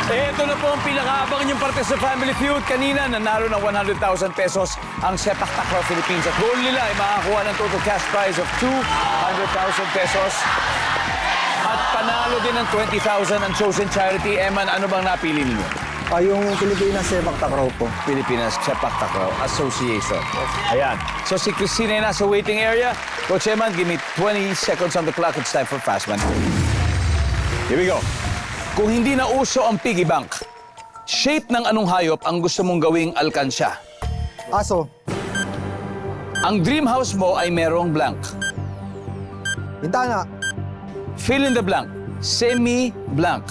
Ito na po ang pinakaabang niyong parte sa Family Feud. Kanina, nanalo ng 100,000 pesos ang Sepak Takraw Philippines. At goal nila ay makakuha ng total cash prize of 200,000 pesos. At panalo din ng 20,000 ang chosen charity. Eman, ano bang napili ninyo? Yung Pilipinas Sepak Takraw po. Pilipinas Sepak Takraw Association. Ayan. So si Christina ay nasa waiting area. Coach Eman, give me 20 seconds on the clock. It's time for Fast Man. Here we go. Kung hindi na uso ang piggy bank, shape ng anong hayop ang gusto mong gawing alkansya? Aso. Ang dream house mo ay merong blank. Bintana. Fill in the blank. Semi-blank.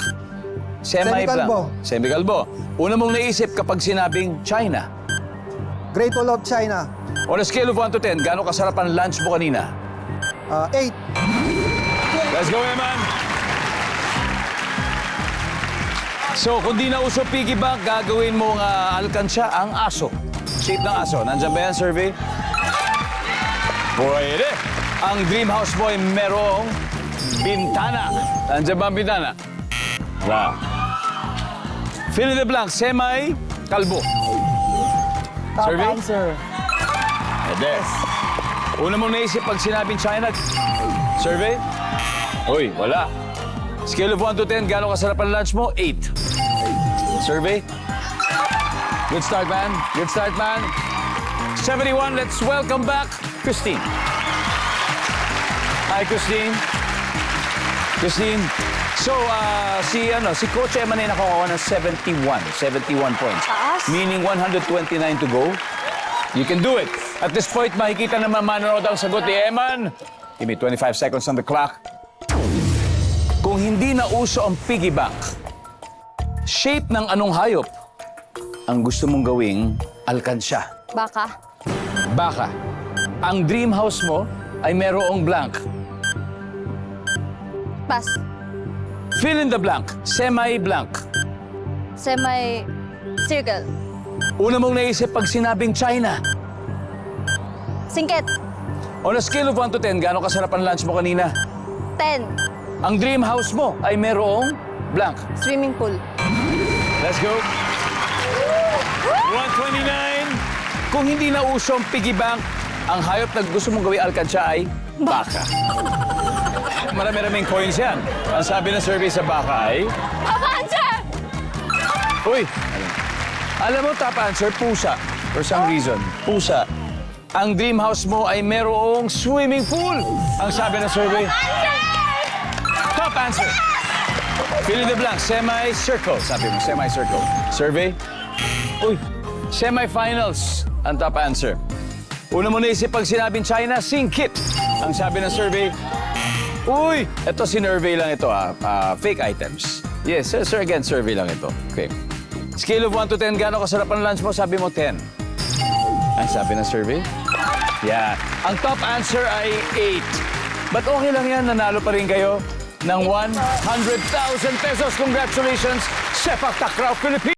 Semi-blank. Semikalbo. Semikalbo. Una mong naisip kapag sinabing China. Great Wall of China. On a scale of 1 to 10, gaano kasarap ang lunch mo kanina? 8. Let's go, Eman! So, kung di na uso piggy bank, gagawin mong alkansya ang aso. Shape ng aso. Nandyan ba yan, survey? Pwede! Ang dream house mo ay merong bintana. Nandyan ba ang bintana? Wala. Fill in the blank. Semi-kalbo. Top Survey? answer. Pwede. Una mong naisip pag sinabing China. Survey? Uy, wala. Scale of 1 to 10, gano'ng kasarap ang lunch mo? 8. Survey? Good start, man. Good start, man. 71, let's welcome back Christine. Hi, Christine. Christine. So, si Coach Eman ay nakakuha ng 71 points. Taas. Meaning 129 to go. You can do it. At this point, makikita naman manonood ang sagot ni Eman. Give me 25 seconds on the clock. Kung hindi na uso ang piggy bank, shape ng anong hayop ang gusto mong gawing alkansya? Baka. Baka. Ang dream house mo ay merong blank. Pass. Fill in the blank. Semi-blank. Semi-circle. Una mong naisip pag sinabing China. Singket. On a scale of 1 to 10, gaano kasarap ang lunch mo kanina? 10. Ang dream house mo ay merong blank. Swimming pool. Let's go. 129. Kung hindi na uso ang piggy bank, ang hayop na gusto mong gawing alkansya ay baka. Marami-raming coins yan. Ang sabi ng survey sa baka ay... Top answer! Uy! Alam mo, top answer, pusa. For some reason, pusa. Ang dream house mo ay merong swimming pool. Ang sabi ng survey... Top answer! Fill in the blank. Semi-circle. Sabi mo, semi-circle. Survey? Uy, semi-finals ang top answer. Una mo naisip pag sinabing China, singkit. Ang sabi ng survey, uy, ito sinurvey lang ito fake items. Yes, sir, again, survey lang ito. Okay. Scale of 1 to 10, gaano kasarap ang lunch mo? Sabi mo 10. Ang sabi ng survey? Yeah. Ang top answer ay 8. But okay lang yan, nanalo pa rin kayo ng 100,000 pesos. Congratulations, Sepak Takraw Philippines!